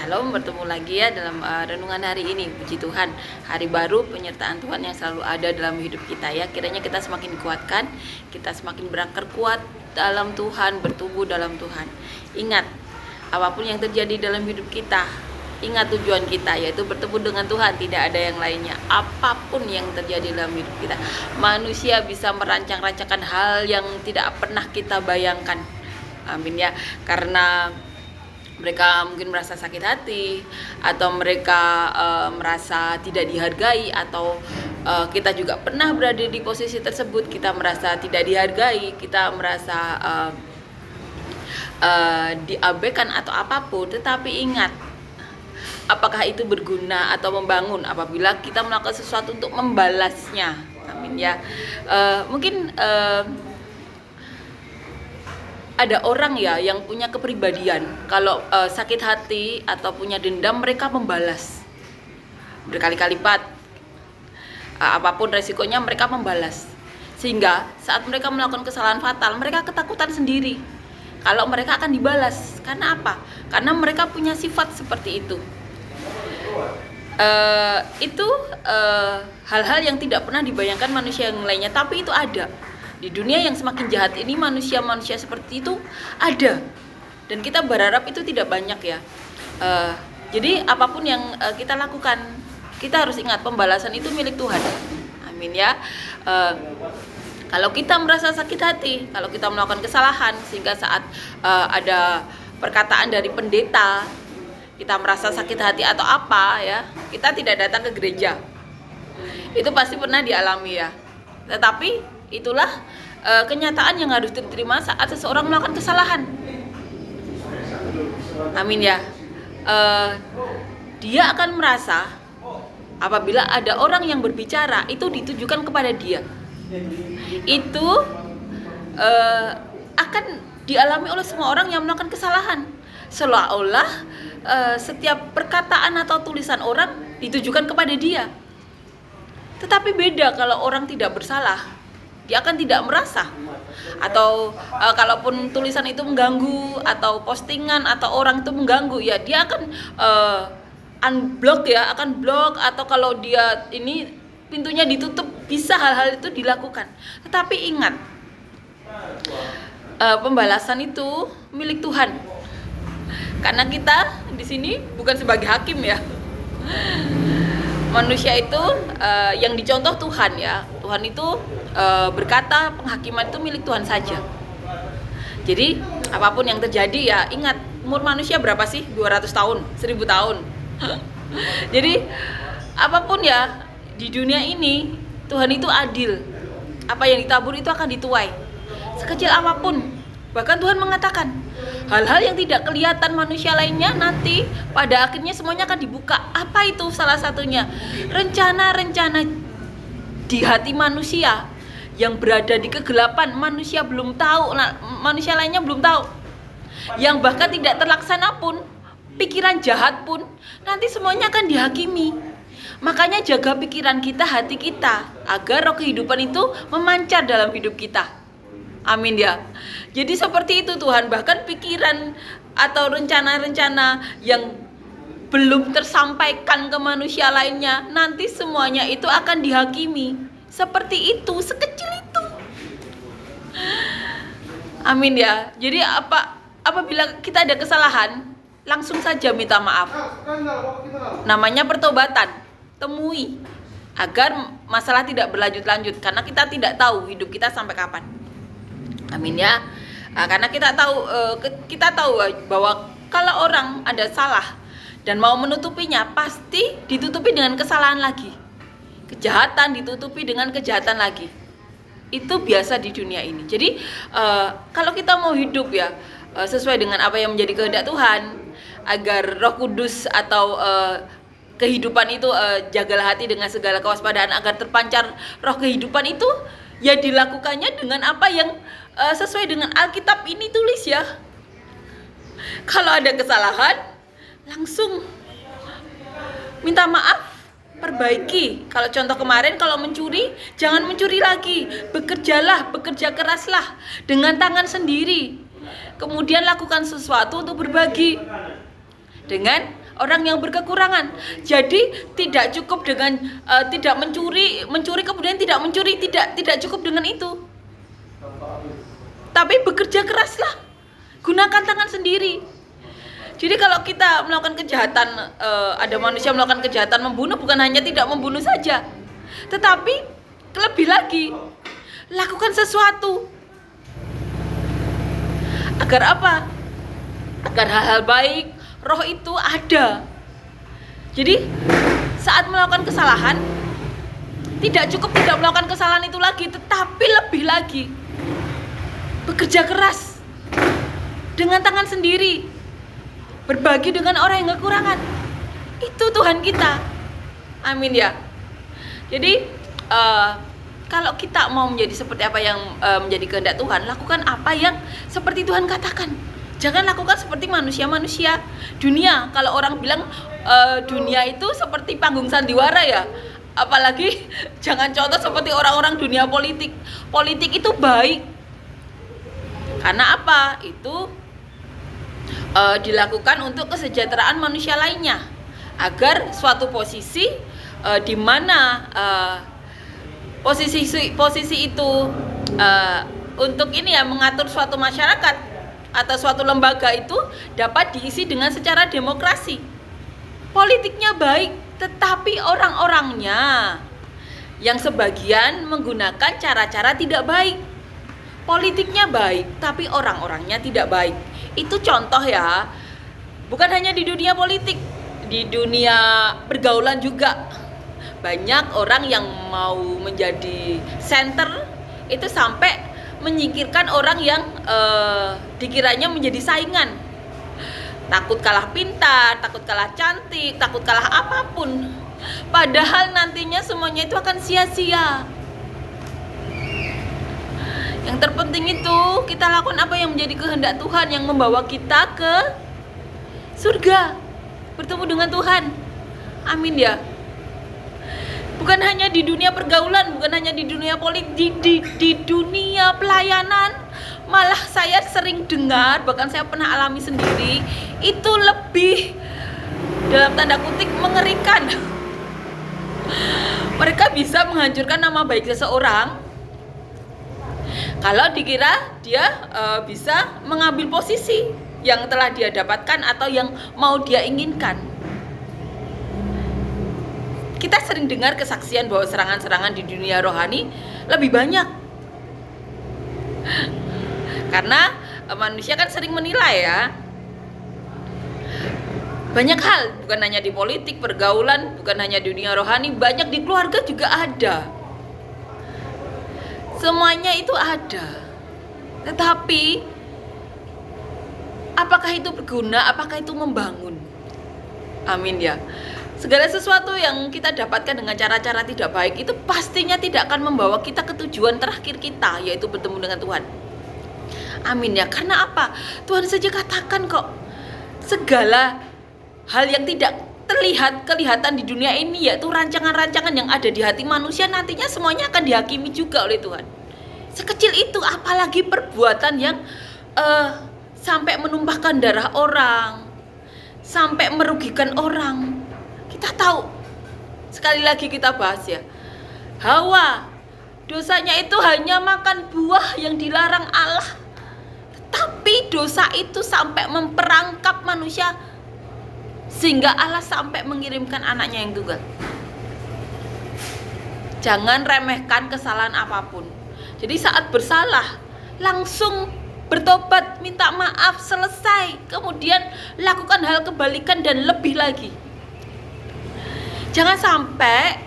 Shalom, bertemu lagi ya dalam renungan hari ini. Puji Tuhan, hari baru, penyertaan Tuhan yang selalu ada dalam hidup kita ya. Kiranya kita semakin dikuatkan, kita semakin berakar kuat dalam Tuhan, bertumbuh dalam Tuhan. Ingat, apapun yang terjadi dalam hidup kita, ingat tujuan kita, yaitu bertemu dengan Tuhan, tidak ada yang lainnya. Apapun yang terjadi dalam hidup kita, manusia bisa merancang-rancangan hal yang tidak pernah kita bayangkan. Amin ya, karena mereka mungkin merasa sakit hati, atau mereka merasa tidak dihargai, atau kita juga pernah berada di posisi tersebut. Kita merasa tidak dihargai, kita merasa diabaikan atau apapun. Tetapi ingat, apakah itu berguna atau membangun apabila kita melakukan sesuatu untuk membalasnya. Amin ya. Mungkin ada orang ya yang punya kepribadian, kalau sakit hati atau punya dendam, mereka membalas berkali-kali lipat. Apapun resikonya mereka membalas, sehingga saat mereka melakukan kesalahan fatal, mereka ketakutan sendiri kalau mereka akan dibalas. Karena apa? Karena mereka punya sifat seperti itu. Itu hal-hal yang tidak pernah dibayangkan manusia yang lainnya, tapi itu ada. Di dunia yang semakin jahat ini, manusia-manusia seperti itu ada. Dan kita berharap itu tidak banyak ya. Jadi apapun yang kita lakukan, kita harus ingat pembalasan itu milik Tuhan. Amin ya. Kalau kita merasa sakit hati, kalau kita melakukan kesalahan, sehingga saat ada perkataan dari pendeta, kita merasa sakit hati atau apa ya, kita tidak datang ke gereja. Itu pasti pernah dialami ya. Tetapi itulah kenyataan yang harus diterima saat seseorang melakukan kesalahan. Amin ya. Dia akan merasa apabila ada orang yang berbicara itu ditujukan kepada dia, itu akan dialami oleh semua orang yang melakukan kesalahan. Seolah-olah setiap perkataan atau tulisan orang ditujukan kepada dia. Tetapi beda kalau orang tidak bersalah, dia akan tidak merasa. Atau kalaupun tulisan itu mengganggu, atau postingan atau orang itu mengganggu, ya dia akan unblock ya, akan blok. Atau kalau dia ini pintunya ditutup, bisa hal-hal itu dilakukan. Tetapi ingat, pembalasan itu milik Tuhan. Karena kita di sini bukan sebagai hakim ya. Manusia itu yang dicontoh Tuhan ya. Tuhan itu berkata penghakiman itu milik Tuhan saja. Jadi apapun yang terjadi ya ingat, umur manusia berapa sih? 200 tahun, 1000 tahun. Jadi apapun ya di dunia ini, Tuhan itu adil. Apa yang ditabur itu akan dituai, sekecil apapun. Bahkan Tuhan mengatakan, hal-hal yang tidak kelihatan manusia lainnya nanti pada akhirnya semuanya akan dibuka. Apa itu salah satunya? Rencana-rencana di hati manusia yang berada di kegelapan, manusia belum tahu, manusia lainnya belum tahu. Yang bahkan tidak terlaksana pun, pikiran jahat pun, nanti semuanya akan dihakimi. Makanya jaga pikiran kita, hati kita, agar roh kehidupan itu memancar dalam hidup kita. Amin ya. Jadi seperti itu Tuhan, bahkan pikiran atau rencana-rencana yang belum tersampaikan ke manusia lainnya, nanti semuanya itu akan dihakimi. Seperti itu, sekecil itu. Amin ya. Jadi apabila kita ada kesalahan, langsung saja minta maaf. Namanya pertobatan. Temui agar masalah tidak berlanjut-lanjut, karena kita tidak tahu hidup kita sampai kapan. Amin ya. Karena kita tahu bahwa kalau orang ada salah dan mau menutupinya, pasti ditutupi dengan kesalahan lagi. Kejahatan ditutupi dengan kejahatan lagi. Itu biasa di dunia ini. Jadi kalau kita mau hidup ya sesuai dengan apa yang menjadi kehendak Tuhan, agar Roh Kudus atau kehidupan itu, jagalah hati dengan segala kewaspadaan agar terpancar roh kehidupan itu, ya dilakukannya dengan apa yang sesuai dengan Alkitab ini tulis ya. Kalau ada kesalahan, langsung minta maaf, perbaiki. Kalau contoh kemarin, kalau mencuri, jangan mencuri lagi. Bekerja keraslah dengan tangan sendiri. Kemudian lakukan sesuatu untuk berbagi dengan orang yang berkekurangan. Jadi tidak cukup dengan tidak mencuri kemudian tidak mencuri, tidak cukup dengan itu. Tapi bekerja keraslah, gunakan tangan sendiri. Jadi kalau kita melakukan kejahatan, ada manusia melakukan kejahatan membunuh, bukan hanya tidak membunuh saja, tetapi lebih lagi, lakukan sesuatu. Agar apa? Agar hal-hal baik, roh itu ada. Jadi saat melakukan kesalahan, tidak cukup tidak melakukan kesalahan itu lagi, tetapi lebih lagi bekerja keras dengan tangan sendiri, berbagi dengan orang yang kekurangan. Itu Tuhan kita. Amin ya. Jadi kalau kita mau menjadi seperti apa yang menjadi kehendak Tuhan, lakukan apa yang seperti Tuhan katakan. Jangan lakukan seperti manusia-manusia dunia. Kalau orang bilang dunia itu seperti panggung sandiwara ya, apalagi jangan contoh seperti orang-orang dunia politik. Politik itu baik karena apa? Itu dilakukan untuk kesejahteraan manusia lainnya, agar suatu posisi di mana posisi itu untuk ini ya, mengatur suatu masyarakat atau suatu lembaga itu dapat diisi dengan secara demokrasi. Politiknya baik, tetapi orang-orangnya yang sebagian menggunakan cara-cara tidak baik. Politiknya baik, tapi orang-orangnya tidak baik. Itu contoh ya, bukan hanya di dunia politik, di dunia pergaulan juga. Banyak orang yang mau menjadi center itu sampai menyingkirkan orang yang dikiranya menjadi saingan. Takut kalah pintar, takut kalah cantik, takut kalah apapun. Padahal nantinya semuanya itu akan sia-sia. Yang terpenting itu kita lakukan apa yang menjadi kehendak Tuhan, yang membawa kita ke surga, bertemu dengan Tuhan. Amin ya. Bukan hanya di dunia pergaulan, bukan hanya di dunia politik, di dunia pelayanan. Malah saya sering dengar, bahkan saya pernah alami sendiri, itu lebih dalam tanda kutip mengerikan. Mereka bisa menghancurkan nama baik seseorang kalau dikira dia bisa mengambil posisi yang telah dia dapatkan atau yang mau dia inginkan. Kita sering dengar kesaksian bahwa serangan-serangan di dunia rohani lebih banyak. Karena manusia kan sering menilai ya. Banyak hal, bukan hanya di politik, pergaulan, bukan hanya di dunia rohani, banyak di keluarga juga ada. Semuanya itu ada. Tetapi apakah itu berguna? Apakah itu membangun? Amin ya. Segala sesuatu yang kita dapatkan dengan cara-cara tidak baik itu pastinya tidak akan membawa kita ke tujuan terakhir kita, yaitu bertemu dengan Tuhan. Amin ya. Karena apa? Tuhan saja katakan kok, segala hal yang tidak kelihatan di dunia ini, yaitu rancangan-rancangan yang ada di hati manusia, nantinya semuanya akan dihakimi juga oleh Tuhan. Sekecil itu, apalagi perbuatan yang sampai menumpahkan darah orang, sampai merugikan orang. Kita tahu, sekali lagi kita bahas ya, Hawa dosanya itu hanya makan buah yang dilarang Allah, tapi dosa itu sampai memperangkap manusia sehingga Allah sampai mengirimkan anaknya yang tunggal. Jangan remehkan kesalahan apapun. Jadi saat bersalah langsung bertobat, minta maaf, selesai, kemudian lakukan hal kebalikan dan lebih lagi. Jangan sampai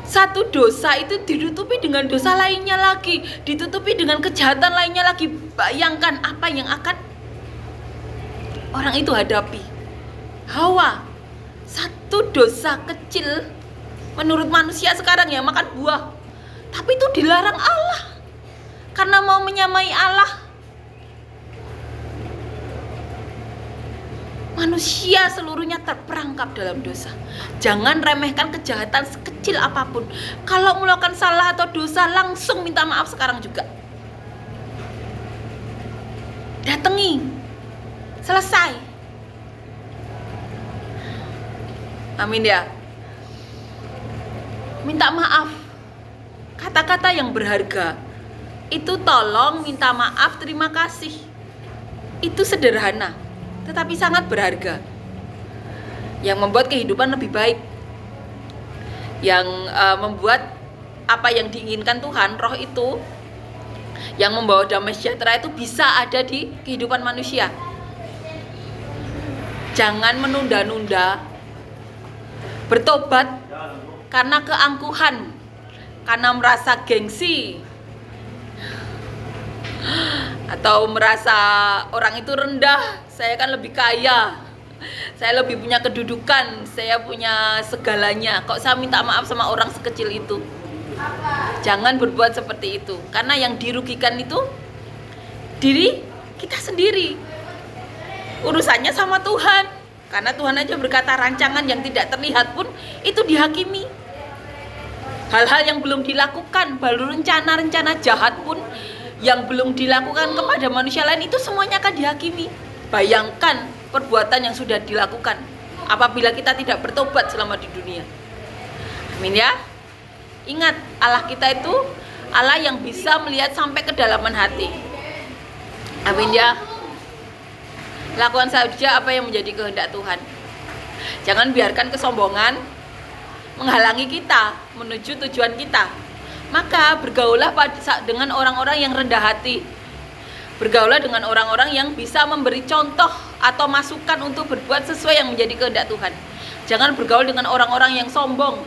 satu dosa itu ditutupi dengan dosa lainnya lagi, ditutupi dengan kejahatan lainnya lagi. Bayangkan apa yang akan orang itu hadapi. Hawa, satu dosa kecil menurut manusia sekarang ya, makan buah, tapi itu dilarang Allah karena mau menyamai Allah. Manusia seluruhnya terperangkap dalam dosa. Jangan remehkan kejahatan sekecil apapun. Kalau melakukan salah atau dosa, langsung minta maaf sekarang juga. Datangi, selesai. Amin ya. Minta maaf, kata-kata yang berharga itu tolong, minta maaf, terima kasih. Itu sederhana tetapi sangat berharga, yang membuat kehidupan lebih baik, yang membuat apa yang diinginkan Tuhan, roh itu yang membawa damai sejahtera itu bisa ada di kehidupan manusia. Jangan menunda-nunda bertobat karena keangkuhan, karena merasa gengsi, atau merasa orang itu rendah. Saya kan lebih kaya, saya lebih punya kedudukan, saya punya segalanya, kok saya minta maaf sama orang sekecil itu. Jangan berbuat seperti itu, karena yang dirugikan itu diri kita sendiri. Urusannya sama Tuhan, karena Tuhan aja berkata rancangan yang tidak terlihat pun itu dihakimi. Hal-hal yang belum dilakukan, baru rencana-rencana jahat pun yang belum dilakukan kepada manusia lain, itu semuanya akan dihakimi. Bayangkan perbuatan yang sudah dilakukan apabila kita tidak bertobat selama di dunia. Amin ya. Ingat, Allah kita itu Allah yang bisa melihat sampai kedalaman hati. Amin ya. Lakukan saja apa yang menjadi kehendak Tuhan. Jangan biarkan kesombongan menghalangi kita menuju tujuan kita. Maka bergaulah dengan orang-orang yang rendah hati. Bergaulah dengan orang-orang yang bisa memberi contoh atau masukan untuk berbuat sesuai yang menjadi kehendak Tuhan. Jangan bergaul dengan orang-orang yang sombong,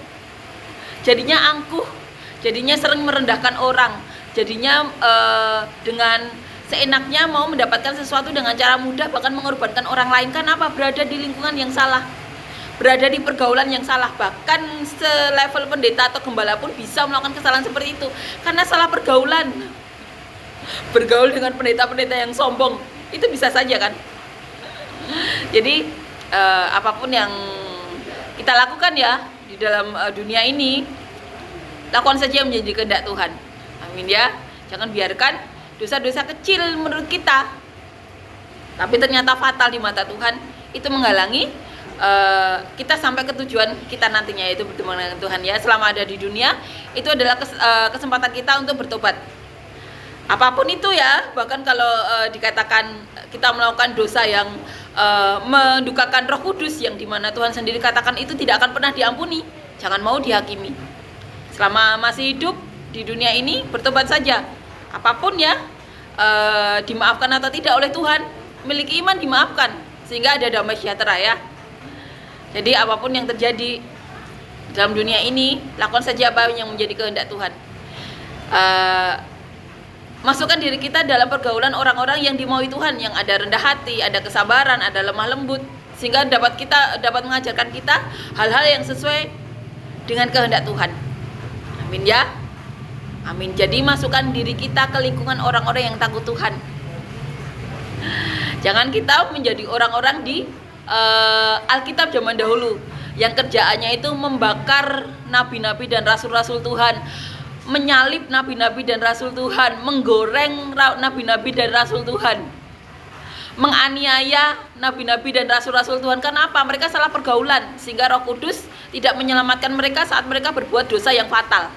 jadinya angkuh, jadinya sering merendahkan orang, jadinya dengan seenaknya mau mendapatkan sesuatu dengan cara mudah, bahkan mengorbankan orang lain. Kan apa? Berada di lingkungan yang salah, berada di pergaulan yang salah. Bahkan selevel pendeta atau gembala pun bisa melakukan kesalahan seperti itu karena salah pergaulan. Bergaul dengan pendeta-pendeta yang sombong itu bisa saja kan. Jadi apapun yang kita lakukan ya di dalam dunia ini, lakukan saja yang menjadi kehendak Tuhan. Amin ya. Jangan biarkan dosa-dosa kecil menurut kita tapi ternyata fatal di mata Tuhan itu menghalangi kita sampai ke tujuan kita nantinya, yaitu bertemu dengan Tuhan ya. Selama ada di dunia itu adalah kesempatan kita untuk bertobat. Apapun itu ya, bahkan kalau dikatakan kita melakukan dosa yang mendukakan Roh Kudus, yang dimana Tuhan sendiri katakan itu tidak akan pernah diampuni, jangan mau dihakimi. Selama masih hidup di dunia ini, bertobat saja. Apapun ya, dimaafkan atau tidak oleh Tuhan, miliki iman dimaafkan, sehingga ada damai sejahtera ya. Jadi apapun yang terjadi dalam dunia ini, lakukan saja apa yang menjadi kehendak Tuhan. Masukkan diri kita dalam pergaulan orang-orang yang dimaui Tuhan, yang ada rendah hati, ada kesabaran, ada lemah lembut, sehingga dapat mengajarkan kita hal-hal yang sesuai dengan kehendak Tuhan. Amin ya. Amin. Jadi masukkan diri kita ke lingkungan orang-orang yang takut Tuhan. Jangan kita menjadi orang-orang di Alkitab zaman dahulu yang kerjaannya itu membakar nabi-nabi dan rasul-rasul Tuhan, menyalib nabi-nabi dan rasul Tuhan, menggoreng nabi-nabi dan rasul Tuhan, menganiaya nabi-nabi dan rasul-rasul Tuhan. Kenapa? Mereka salah pergaulan, sehingga Roh Kudus tidak menyelamatkan mereka saat mereka berbuat dosa yang fatal,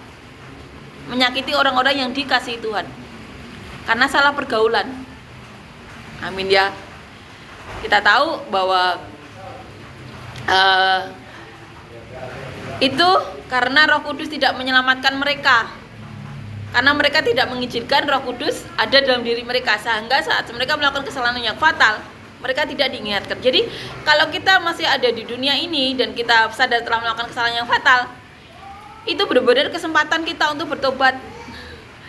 menyakiti orang-orang yang dikasihi Tuhan karena salah pergaulan. Amin ya. Kita tahu bahwa itu karena Roh Kudus tidak menyelamatkan mereka, karena mereka tidak mengizinkan Roh Kudus ada dalam diri mereka, sehingga saat mereka melakukan kesalahan yang fatal, mereka tidak diingatkan. Jadi kalau kita masih ada di dunia ini dan kita sadar telah melakukan kesalahan yang fatal, itu benar-benar kesempatan kita untuk bertobat.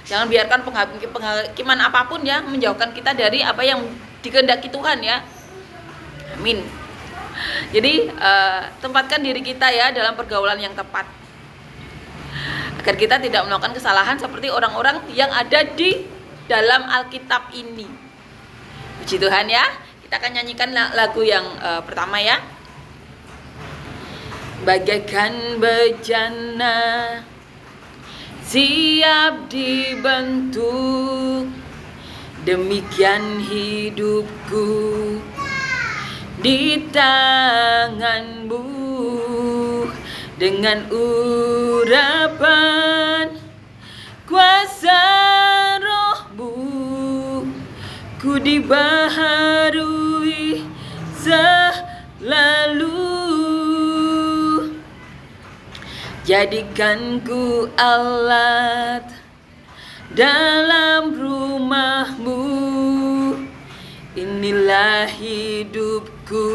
Jangan biarkan penghakiman apapun ya menjauhkan kita dari apa yang dikehendaki Tuhan ya. Amin. Jadi tempatkan diri kita ya dalam pergaulan yang tepat, agar kita tidak melakukan kesalahan seperti orang-orang yang ada di dalam Alkitab ini. Puji Tuhan ya. Kita akan nyanyikan lagu yang pertama ya. Bagaikan bejana siap dibentuk, demikian hidupku di tanganmu. dengan urapan kuasa rohmu, ku dibaharui selalu. Jadikan ku alat dalam rumahmu, inilah hidupku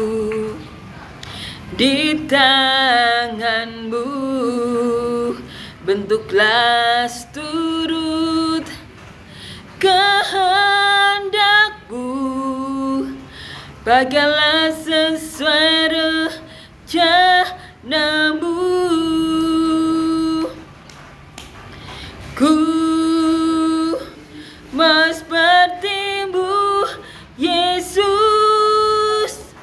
di tanganmu. Bentuklah turut kehendakmu, bagailah sesuai rencanamu. Ku mau seperti-Mu Yesus,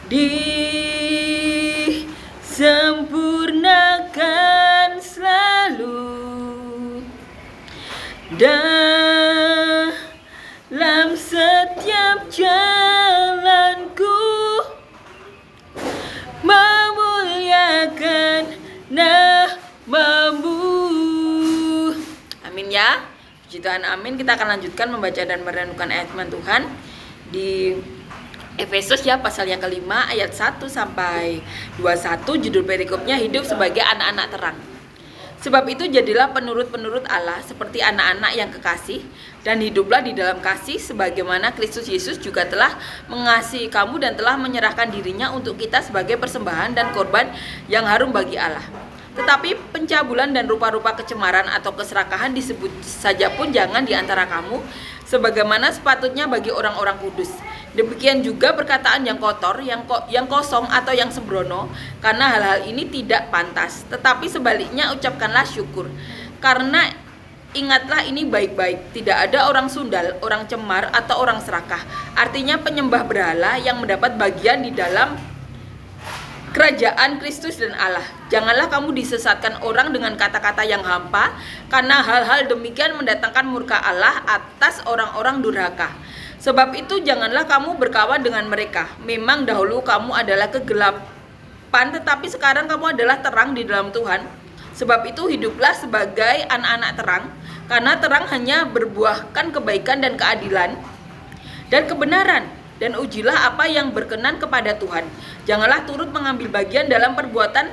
disempurnakan selalu dalam setiap jalanku, memuliakan nama-Mu. Amin ya. Puji Tuhan, amin. Kita akan lanjutkan membaca dan merenungkan ayat firman Tuhan di Efesus ya, pasal yang kelima ayat 1 sampai 21. Judul perikopnya hidup sebagai anak-anak terang. Sebab itu jadilah penurut-penurut Allah seperti anak-anak yang kekasih, dan hiduplah di dalam kasih sebagaimana Kristus Yesus juga telah mengasihi kamu dan telah menyerahkan dirinya untuk kita sebagai persembahan dan korban yang harum bagi Allah. Tetapi pencabulan dan rupa-rupa kecemaran atau keserakahan disebut saja pun jangan di antara kamu, sebagaimana sepatutnya bagi orang-orang kudus. Demikian juga perkataan yang kotor, yang kosong atau yang sembrono, karena hal-hal ini tidak pantas. Tetapi sebaliknya ucapkanlah syukur. Karena ingatlah ini baik-baik, tidak ada orang sundal, orang cemar, atau orang serakah. Artinya penyembah berhala yang mendapat bagian di dalam kerajaan Kristus dan Allah. Janganlah kamu disesatkan orang dengan kata-kata yang hampa, karena hal-hal demikian mendatangkan murka Allah atas orang-orang durhaka. Sebab itu janganlah kamu berkawan dengan mereka. Memang dahulu kamu adalah kegelapan, tetapi sekarang kamu adalah terang di dalam Tuhan. Sebab itu hiduplah sebagai anak-anak terang, karena terang hanya berbuahkan kebaikan dan keadilan dan kebenaran. Dan ujilah apa yang berkenan kepada Tuhan. Janganlah turut mengambil bagian dalam perbuatan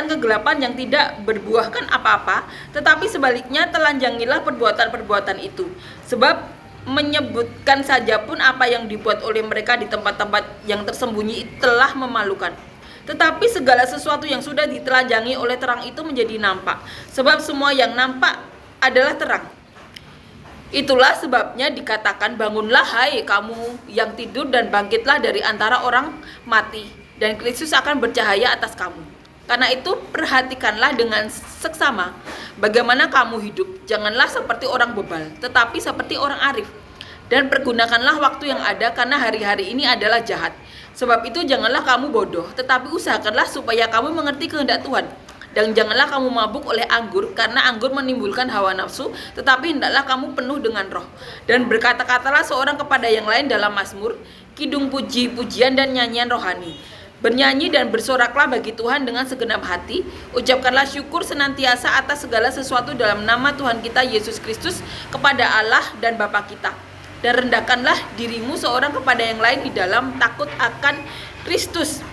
kegelapan yang tidak berbuahkan apa-apa, tetapi sebaliknya telanjangilah perbuatan-perbuatan itu. Sebab menyebutkan saja pun apa yang dibuat oleh mereka di tempat-tempat yang tersembunyi telah memalukan. Tetapi segala sesuatu yang sudah ditelanjangi oleh terang itu menjadi nampak. Sebab semua yang nampak adalah terang. Itulah sebabnya dikatakan, bangunlah hai kamu yang tidur dan bangkitlah dari antara orang mati, dan Kristus akan bercahaya atas kamu. Karena itu perhatikanlah dengan seksama bagaimana kamu hidup. Janganlah seperti orang bebal, tetapi seperti orang arif. Dan pergunakanlah waktu yang ada, karena hari-hari ini adalah jahat. Sebab itu janganlah kamu bodoh, tetapi usahakanlah supaya kamu mengerti kehendak Tuhan. Dan janganlah kamu mabuk oleh anggur, karena anggur menimbulkan hawa nafsu, tetapi hendaklah kamu penuh dengan roh. Dan berkata-katalah seorang kepada yang lain dalam mazmur, kidung puji-pujian dan nyanyian rohani. Bernyanyi dan bersoraklah bagi Tuhan dengan segenap hati. Ucapkanlah syukur senantiasa atas segala sesuatu dalam nama Tuhan kita Yesus Kristus kepada Allah dan Bapa kita. Dan rendahkanlah dirimu seorang kepada yang lain di dalam takut akan Kristus.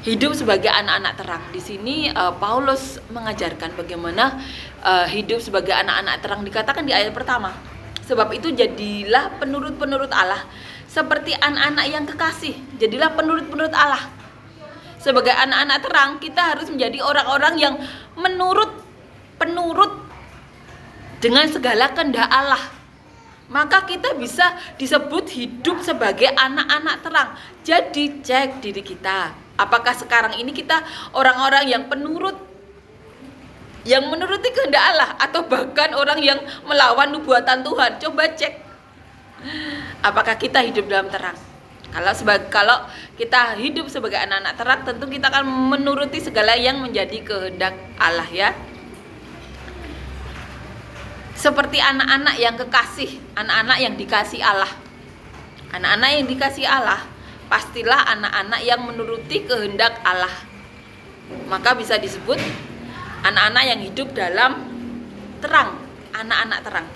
Hidup sebagai anak-anak terang. Di sini Paulus mengajarkan bagaimana hidup sebagai anak-anak terang, dikatakan di ayat pertama. Sebab itu jadilah penurut-penurut Allah seperti anak-anak yang kekasih. Jadilah penurut-penurut Allah. Sebagai anak-anak terang, kita harus menjadi orang-orang yang penurut dengan segala kehendak Allah. Maka kita bisa disebut hidup sebagai anak-anak terang. Jadi cek diri kita. Apakah sekarang ini kita orang-orang yang menuruti kehendak Allah, atau bahkan orang yang melawan nubuatan Tuhan? Coba cek. Apakah kita hidup dalam terang? Kalau kita hidup sebagai anak-anak terang, tentu kita akan menuruti segala yang menjadi kehendak Allah ya. Seperti anak-anak yang kekasih, anak-anak yang dikasih Allah. Anak-anak yang dikasih Allah, pastilah anak-anak yang menuruti kehendak Allah. maka bisa disebut anak-anak yang hidup dalam terang, anak-anak terang.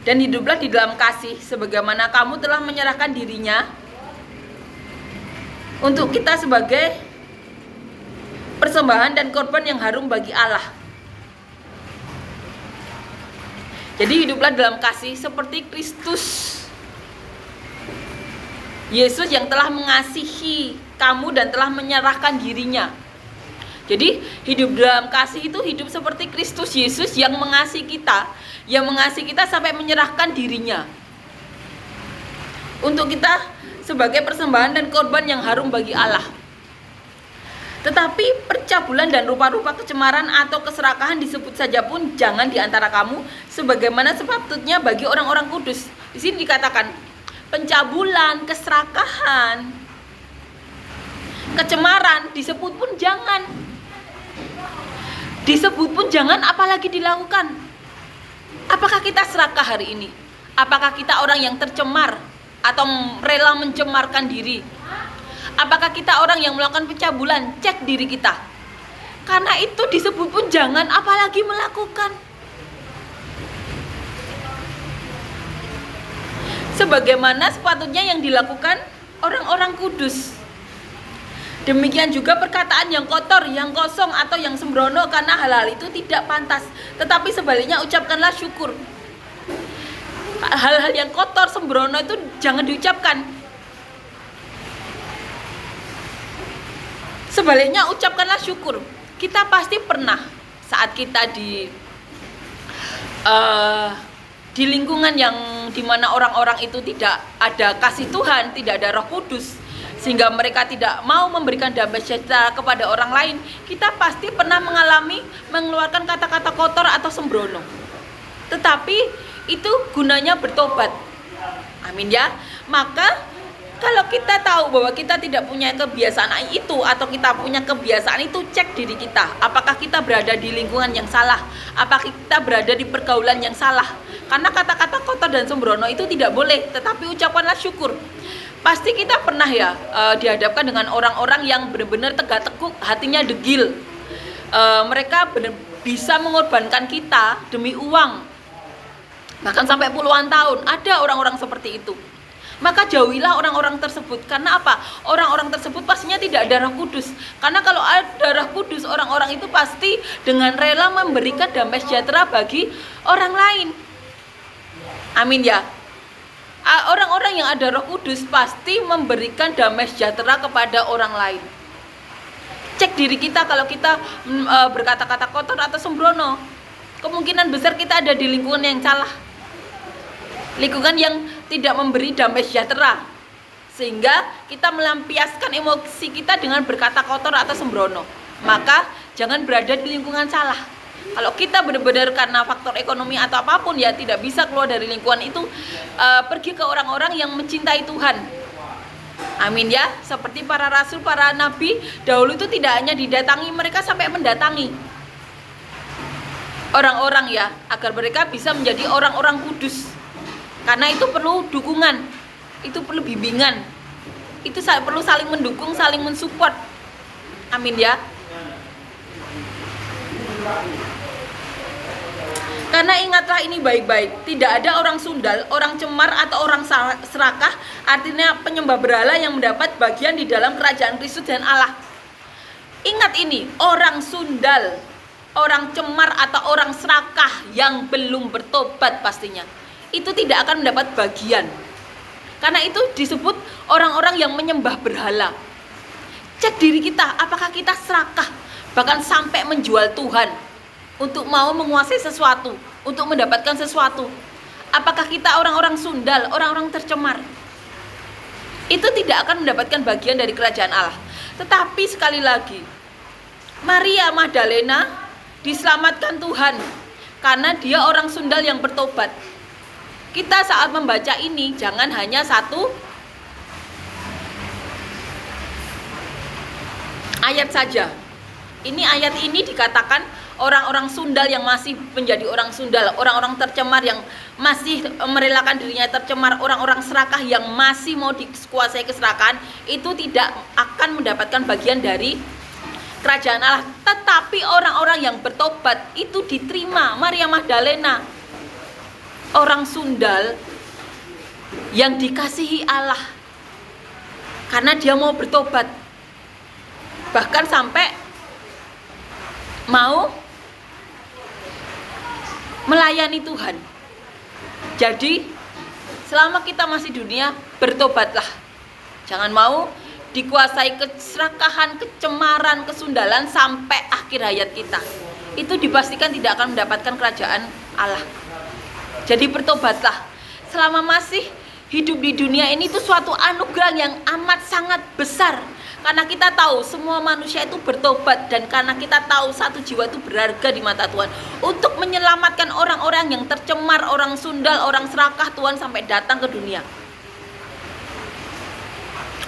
Dan hiduplah di dalam kasih sebagaimana kamu telah menyerahkan dirinya untuk kita sebagai persembahan dan korban yang harum bagi Allah. Jadi hiduplah dalam kasih seperti Kristus Yesus yang telah mengasihi kamu dan telah menyerahkan dirinya. Jadi hidup dalam kasih itu hidup seperti Kristus Yesus yang mengasihi kita, sampai menyerahkan dirinya untuk kita sebagai persembahan dan korban yang harum bagi Allah. Tetapi percabulan dan rupa-rupa kecemaran atau keserakahan disebut saja pun jangan di antara kamu sebagaimana sepatutnya bagi orang-orang kudus. Di sini dikatakan pencabulan, keserakahan, kecemaran disebut pun jangan. Disebut pun jangan, apalagi dilakukan. Apakah kita serakah hari ini? Apakah kita orang yang tercemar atau rela mencemarkan diri? Apakah kita orang yang melakukan pencabulan? Cek diri kita. Karena itu disebut pun jangan, apalagi melakukan. Sebagaimana sepatutnya yang dilakukan orang-orang kudus. Demikian juga perkataan yang kotor, yang kosong atau yang sembrono, karena hal-hal itu tidak pantas. Tetapi sebaliknya ucapkanlah syukur. Hal-hal yang kotor, sembrono itu jangan diucapkan. Sebaliknya ucapkanlah syukur. Kita pasti pernah saat kita di lingkungan yang dimana orang-orang itu tidak ada kasih Tuhan, tidak ada Roh Kudus, sehingga mereka tidak mau memberikan damai sejahtera kepada orang lain, kita pasti pernah mengeluarkan kata-kata kotor atau sembrono. Tetapi itu gunanya bertobat. Amin ya. Maka kalau kita tahu bahwa kita tidak punya kebiasaan itu atau kita punya kebiasaan itu, cek diri kita. Apakah kita berada di lingkungan yang salah? Apakah kita berada di pergaulan yang salah? Karena kata-kata kotor dan sembrono itu tidak boleh, tetapi ucapkanlah syukur. Pasti kita pernah ya dihadapkan dengan orang-orang yang benar-benar tegak teguk, hatinya degil. Mereka bisa mengorbankan kita demi uang, bahkan sampai puluhan tahun. Ada orang-orang seperti itu. Maka jauhilah orang-orang tersebut. Karena apa? Orang-orang tersebut pastinya tidak ada Roh Kudus. Karena kalau ada Roh Kudus, orang-orang itu pasti dengan rela memberikan damai sejahtera bagi orang lain. Amin ya. Orang-orang yang ada Roh Kudus pasti memberikan damai sejahtera kepada orang lain. Cek diri kita kalau kita berkata-kata kotor atau sembrono. Kemungkinan besar kita ada di lingkungan yang salah. Lingkungan yang tidak memberi damai sejahtera. Sehingga kita melampiaskan emosi kita dengan berkata kotor atau sembrono. Maka jangan berada di lingkungan salah. Kalau kita benar-benar karena faktor ekonomi atau apapun ya tidak bisa keluar dari lingkungan itu, pergi ke orang-orang yang mencintai Tuhan. Amin ya. Seperti para rasul, para nabi dahulu itu tidak hanya didatangi, mereka sampai mendatangi orang-orang ya, agar mereka bisa menjadi orang-orang kudus. Karena itu perlu dukungan, itu perlu bimbingan, itu perlu saling mendukung, saling mensupport. Amin ya. Karena ingatlah ini baik-baik, tidak ada orang sundal, orang cemar atau orang serakah, artinya penyembah berhala yang mendapat bagian di dalam kerajaan Kristus dan Allah. Ingat ini, orang sundal, orang cemar atau orang serakah yang belum bertobat pastinya, itu tidak akan mendapat bagian. Karena itu disebut orang-orang yang menyembah berhala. Cek diri kita, apakah kita serakah, bahkan sampai menjual Tuhan untuk mau menguasai sesuatu, untuk mendapatkan sesuatu. Apakah kita orang-orang sundal, orang-orang tercemar? Itu tidak akan mendapatkan bagian dari kerajaan Allah. Tetapi sekali lagi, Maria Magdalena diselamatkan Tuhan karena dia orang sundal yang bertobat. Kita saat membaca ini jangan hanya satu ayat saja. Ayat ini dikatakan orang-orang sundal yang masih menjadi orang sundal, orang-orang tercemar yang masih merelakan dirinya tercemar, orang-orang serakah yang masih mau dikuasai keserakahan, itu tidak akan mendapatkan bagian dari kerajaan Allah. Tetapi orang-orang yang bertobat itu diterima. Maria Magdalena, orang sundal yang dikasihi Allah karena dia mau bertobat, bahkan sampai mau melayani Tuhan. Jadi selama kita masih dunia, bertobatlah. Jangan mau dikuasai keserakahan, kecemaran, kesundalan sampai akhir hayat kita. Itu dipastikan tidak akan mendapatkan kerajaan Allah. Jadi bertobatlah. Selama masih hidup di dunia ini, itu suatu anugerah yang amat sangat besar. Karena kita tahu semua manusia itu bertobat, dan karena kita tahu satu jiwa itu berharga di mata Tuhan. Untuk menyelamatkan orang-orang yang tercemar, orang sundal, orang serakah, Tuhan sampai datang ke dunia.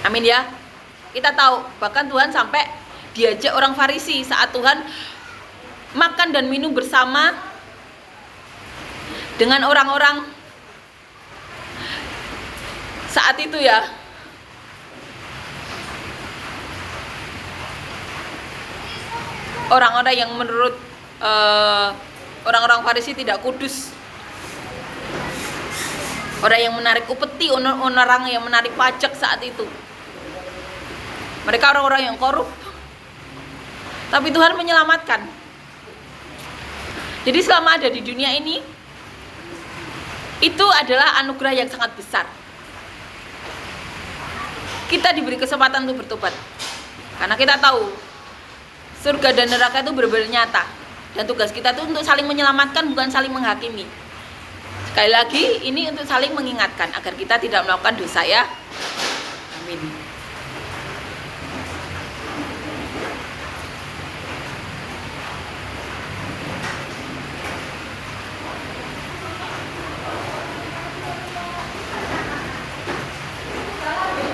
Amin ya. Kita tahu bahkan Tuhan sampai diajak orang Farisi saat Tuhan makan dan minum bersama dengan orang-orang saat itu ya. Orang-orang yang menurut orang-orang Farisi tidak kudus. Orang yang menarik upeti, orang yang menarik pajak saat itu. Mereka orang-orang yang korup. Tapi Tuhan menyelamatkan. Jadi selama ada di dunia ini, itu adalah anugerah yang sangat besar. Kita diberi kesempatan untuk bertobat. Karena kita tahu surga dan neraka itu benar-benar nyata. Dan tugas kita itu untuk saling menyelamatkan, bukan saling menghakimi. Sekali lagi, ini untuk saling mengingatkan agar kita tidak melakukan dosa ya. Amin.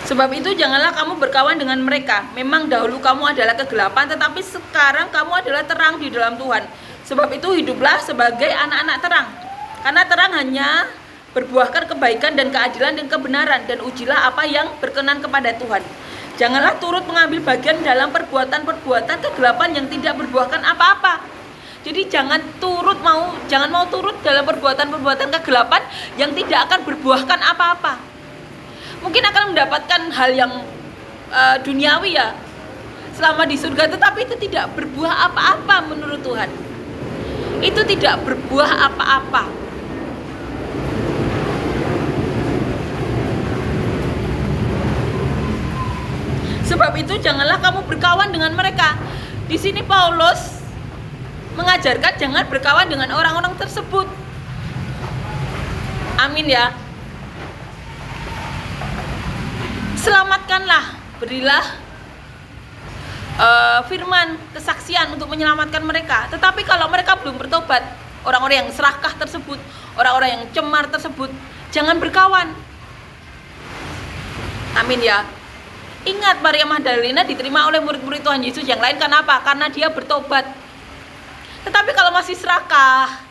Sebab itu janganlah kamu berkawan dengan mereka. Memang dahulu kamu adalah kegelapan, tetapi sekarang kamu adalah terang di dalam Tuhan. Sebab itu hiduplah sebagai anak-anak terang. Karena terang hanya berbuahkan kebaikan dan keadilan dan kebenaran, dan ujilah apa yang berkenan kepada Tuhan. Janganlah turut mengambil bagian dalam perbuatan-perbuatan kegelapan yang tidak berbuahkan apa-apa. Jadi jangan mau turut dalam perbuatan-perbuatan kegelapan yang tidak akan berbuahkan apa-apa. Mungkin akan mendapatkan hal yang duniawi ya selama di surga, tetapi itu tidak berbuah apa-apa menurut Tuhan. Itu tidak berbuah apa-apa. Sebab itu janganlah kamu berkawan dengan mereka. Di sini Paulus mengajarkan jangan berkawan dengan orang-orang tersebut. Amin ya. Selamatkanlah, berilah firman, kesaksian untuk menyelamatkan mereka. Tetapi kalau mereka belum bertobat, orang-orang yang serakah tersebut, orang-orang yang cemar tersebut, jangan berkawan. Amin ya. Ingat, Maria Magdalena diterima oleh murid-murid Tuhan Yesus yang lain. Kenapa? Karena dia bertobat. Tetapi kalau masih serakah,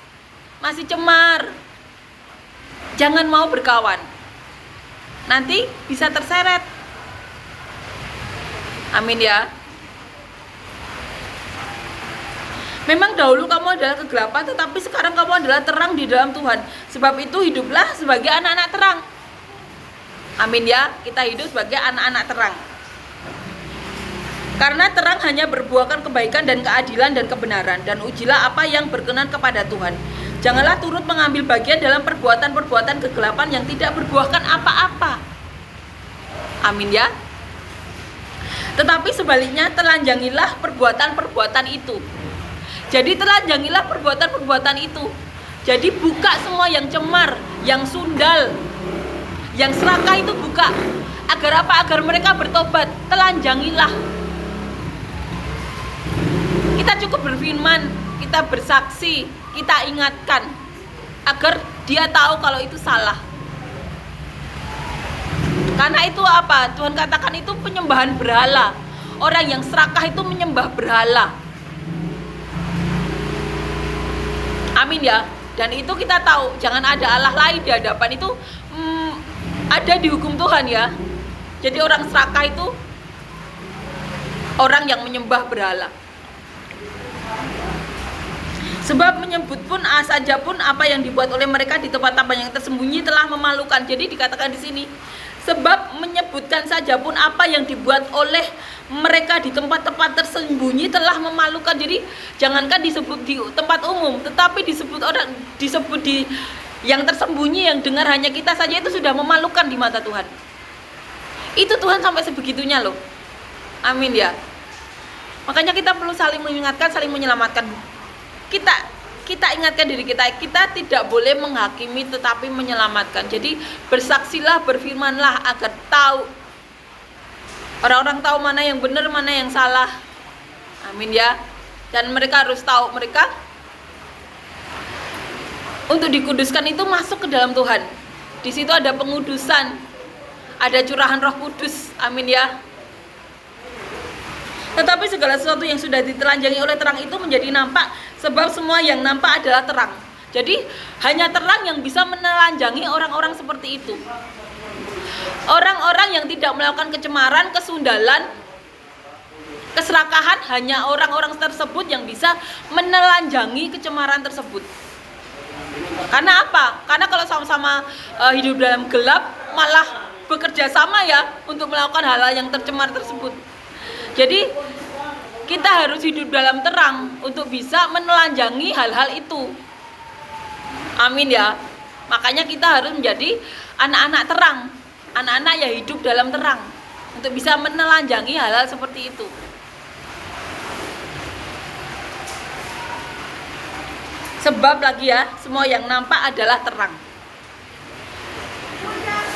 masih cemar, jangan mau berkawan. Nanti bisa terseret. Amin ya. Memang dahulu kamu adalah kegelapan, tetapi sekarang kamu adalah terang di dalam Tuhan. Sebab itu hiduplah sebagai anak-anak terang. Amin ya. Kita hidup sebagai anak-anak terang. Karena terang hanya berbuahkan kebaikan dan keadilan dan kebenaran, dan ujilah apa yang berkenan kepada Tuhan. Janganlah turut mengambil bagian dalam perbuatan-perbuatan kegelapan yang tidak berbuahkan apa-apa. Amin ya. Tetapi sebaliknya telanjangilah perbuatan-perbuatan itu. Jadi telanjangilah perbuatan-perbuatan itu. Jadi buka semua yang cemar, yang sundal, yang serakah itu buka. Agar apa? Agar mereka bertobat. Telanjangilah. Kita cukup berfirman, kita bersaksi, kita ingatkan agar dia tahu kalau itu salah. Karena itu apa? Tuhan katakan itu penyembahan berhala. Orang yang serakah itu menyembah berhala. Amin ya. Dan itu kita tahu, jangan ada Allah lain di hadapan itu, ada di hukum Tuhan ya. Jadi orang serakah itu orang yang menyembah berhala. Sebab menyebut pun saja pun apa yang dibuat oleh mereka di tempat-tempat yang tersembunyi telah memalukan. Jadi dikatakan di sini, sebab menyebutkan saja pun apa yang dibuat oleh mereka di tempat-tempat tersembunyi telah memalukan. Jadi jangankan disebut di tempat umum, tetapi disebut di yang tersembunyi, yang dengar hanya kita saja, itu sudah memalukan di mata Tuhan. Itu Tuhan sampai sebegitunya loh. Amin ya. Makanya kita perlu saling mengingatkan, saling menyelamatkan. Kita ingatkan diri kita tidak boleh menghakimi tetapi menyelamatkan. Jadi bersaksilah, berfirmanlah agar tahu, orang-orang tahu mana yang benar, mana yang salah. Amin ya. Dan mereka harus tahu, mereka untuk dikuduskan itu masuk ke dalam Tuhan. Di situ ada pengudusan, ada curahan Roh Kudus. Amin ya. Tetapi segala sesuatu yang sudah ditelanjangi oleh terang itu menjadi nampak, sebab semua yang nampak adalah terang. Jadi hanya terang yang bisa menelanjangi orang-orang seperti itu. Orang-orang yang tidak melakukan kecemaran, kesundalan, keserakahan, hanya orang-orang tersebut yang bisa menelanjangi kecemaran tersebut. Karena apa? Karena kalau sama-sama hidup dalam gelap, malah bekerja sama ya untuk melakukan hal-hal yang tercemar tersebut. Jadi kita harus hidup dalam terang untuk bisa menelanjangi hal-hal itu. Amin ya. Makanya kita harus menjadi anak-anak terang, anak-anak yang hidup dalam terang untuk bisa menelanjangi hal-hal seperti itu. Sebab lagi ya, semua yang nampak adalah terang.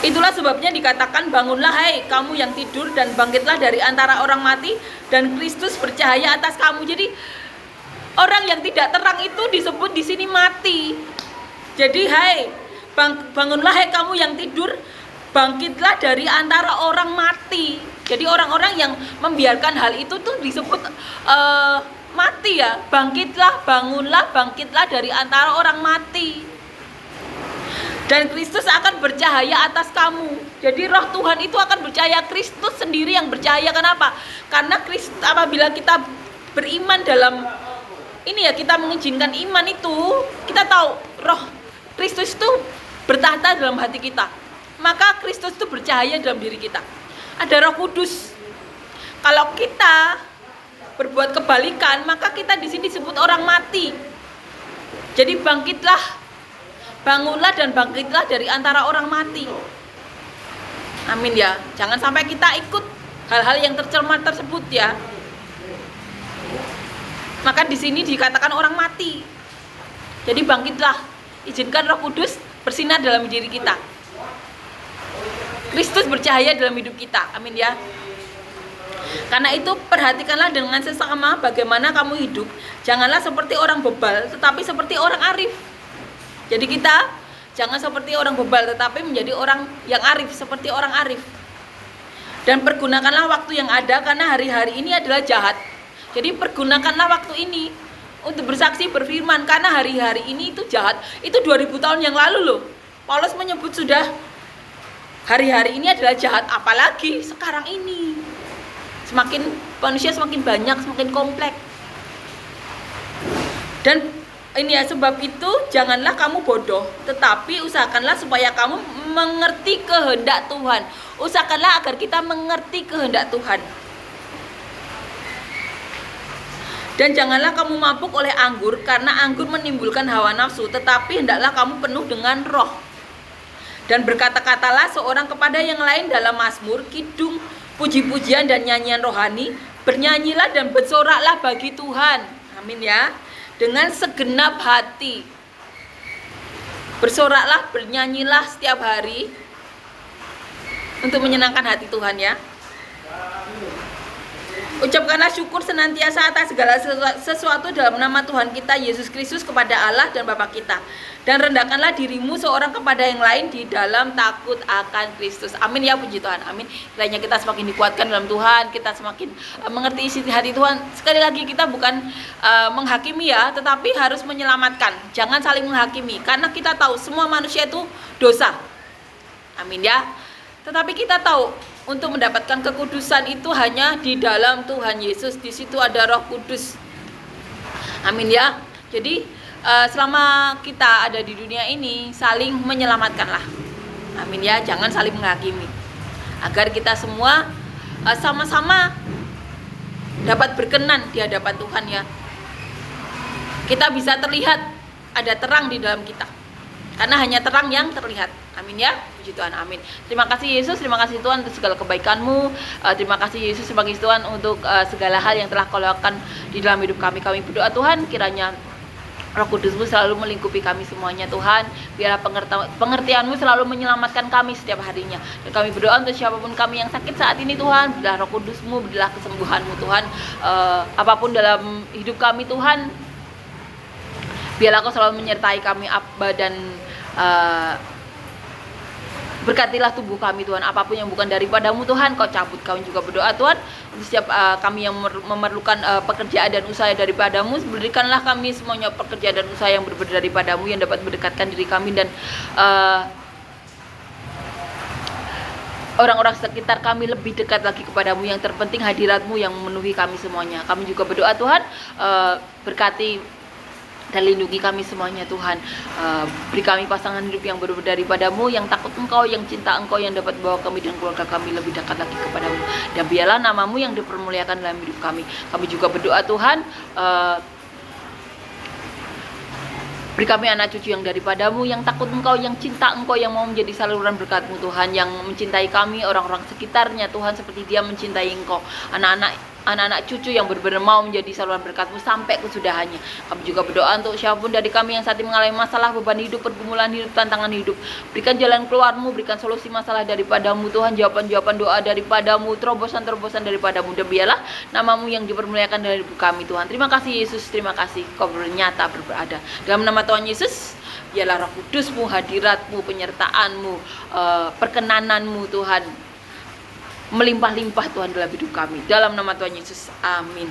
Itulah sebabnya dikatakan, bangunlah hai kamu yang tidur dan bangkitlah dari antara orang mati dan Kristus bercahaya atas kamu. Jadi orang yang tidak terang itu disebut di sini mati. Jadi hai, bangunlah hai kamu yang tidur, bangkitlah dari antara orang mati. Jadi orang-orang yang membiarkan hal itu tuh disebut mati ya. Bangkitlah, bangunlah, bangkitlah dari antara orang mati. Dan Kristus akan bercahaya atas kamu. Jadi roh Tuhan itu akan bercahaya. Kristus sendiri yang bercahaya. Kenapa? Karena Kristus, apabila kita beriman dalam ini ya, kita mengizinkan iman itu, kita tahu roh Kristus itu bertahta dalam hati kita. Maka Kristus itu bercahaya dalam diri kita. Ada Roh Kudus. Kalau kita berbuat kebalikan, maka kita di sini disebut orang mati. Jadi bangkitlah, bangunlah dan bangkitlah dari antara orang mati. Amin ya. Jangan sampai kita ikut hal-hal yang tercemar tersebut ya. Maka di sini dikatakan orang mati. Jadi bangkitlah, izinkan Roh Kudus bersinar dalam diri kita. Kristus bercahaya dalam hidup kita. Amin ya. Karena itu perhatikanlah dengan sesama bagaimana kamu hidup. Janganlah seperti orang bebal, tetapi seperti orang arif. Jadi kita jangan seperti orang bebal, tetapi menjadi orang yang arif, seperti orang arif. Dan pergunakanlah waktu yang ada, karena hari-hari ini adalah jahat. Jadi pergunakanlah waktu ini untuk bersaksi, berfirman, karena hari-hari ini itu jahat. Itu 2000 tahun yang lalu loh. Paulus menyebut sudah hari-hari ini adalah jahat, apalagi sekarang ini. Semakin manusia semakin banyak, semakin kompleks. Dan ini ya, sebab itu janganlah kamu bodoh, tetapi usahakanlah supaya kamu mengerti kehendak Tuhan. Usahakanlah agar kita mengerti kehendak Tuhan. Dan janganlah kamu mabuk oleh anggur, karena anggur menimbulkan hawa nafsu, tetapi hendaklah kamu penuh dengan roh. Dan berkata-katalah seorang kepada yang lain dalam mazmur, kidung, puji-pujian dan nyanyian rohani. Bernyanyilah dan bersoraklah bagi Tuhan. Amin ya. Dengan segenap hati. Bersoraklah, bernyanyilah setiap hari untuk menyenangkan hati Tuhan ya. Ucapkanlah syukur senantiasa atas segala sesuatu dalam nama Tuhan kita Yesus Kristus kepada Allah dan Bapa kita. Dan rendahkanlah dirimu seorang kepada yang lain di dalam takut akan Kristus. Amin ya, puji Tuhan. Amin. Kiranya kita semakin dikuatkan dalam Tuhan, kita semakin mengerti isi hati Tuhan. Sekali lagi kita bukan menghakimi ya, tetapi harus menyelamatkan. Jangan saling menghakimi, karena kita tahu semua manusia itu dosa. Amin ya. Tetapi kita tahu untuk mendapatkan kekudusan itu hanya di dalam Tuhan Yesus. Di situ ada Roh Kudus. Amin ya. Jadi selama kita ada di dunia ini saling menyelamatkanlah. Amin ya, jangan saling menghakimi. Agar kita semua sama-sama dapat berkenan di hadapan Tuhan ya. Kita bisa terlihat ada terang di dalam kita. Karena hanya terang yang terlihat. Amin ya, puji Tuhan, amin. Terima kasih Yesus, terima kasih Tuhan untuk segala kebaikan-Mu. Terima kasih Yesus sebagai Tuhan untuk segala hal yang telah Kau lakukan di dalam hidup kami. Kami berdoa Tuhan, kiranya Roh Kudus-Mu selalu melingkupi kami semuanya Tuhan. Biarlah pengertian-Mu selalu menyelamatkan kami setiap harinya. Dan kami berdoa untuk siapapun kami yang sakit saat ini Tuhan, berilah Roh Kudus-Mu, berilah kesembuhan-Mu Tuhan. Apapun dalam hidup kami Tuhan, biarlah Kau selalu menyertai kami Abba, dan berkatilah tubuh kami Tuhan. Apapun yang bukan daripada-Mu Tuhan, Kau cabut. Kami juga berdoa Tuhan untuk setiap kami yang memerlukan pekerjaan dan usaha daripada-Mu. Berikanlah kami semuanya pekerjaan dan usaha yang berbeda daripada-Mu, yang dapat mendekatkan diri kami dan orang-orang sekitar kami lebih dekat lagi kepada-Mu. Yang terpenting hadirat-Mu yang memenuhi kami semuanya. Kami juga berdoa Tuhan, berkati dan lindungi kami semuanya Tuhan. Beri kami pasangan hidup yang berbeda daripada-Mu, yang takut Engkau, yang cinta Engkau, yang dapat bawa kami dan keluarga kami lebih dekat lagi kepada-Mu. Dan biarlah nama-Mu yang dipermuliakan dalam hidup kami. Kami juga berdoa Tuhan, beri kami anak cucu yang daripada-Mu, yang takut Engkau, yang cinta Engkau, yang mau menjadi saluran berkat-Mu Tuhan, yang mencintai kami, orang-orang sekitarnya Tuhan, seperti Dia mencintai Engkau. Anak-anak cucu yang benar-benar mau menjadi saluran berkat-Mu sampai kesudahannya. Kami juga berdoa untuk siapapun dari kami yang saat ini mengalami masalah, beban hidup, pergumulan hidup, tantangan hidup. Berikan jalan keluar-Mu, berikan solusi masalah daripada-Mu Tuhan, jawaban-jawaban doa daripada-Mu, terobosan-terobosan daripada-Mu. Dan biarlah nama-Mu yang dipermuliakan dari hidup kami Tuhan. Terima kasih Yesus, terima kasih Kau bernyata berada. Dalam nama Tuhan Yesus, biarlah Roh Kudus-Mu, hadirat-Mu, penyertaan-Mu, perkenanan-Mu Tuhan melimpah-limpah Tuhan dalam hidup kami. Dalam nama Tuhan Yesus, amin.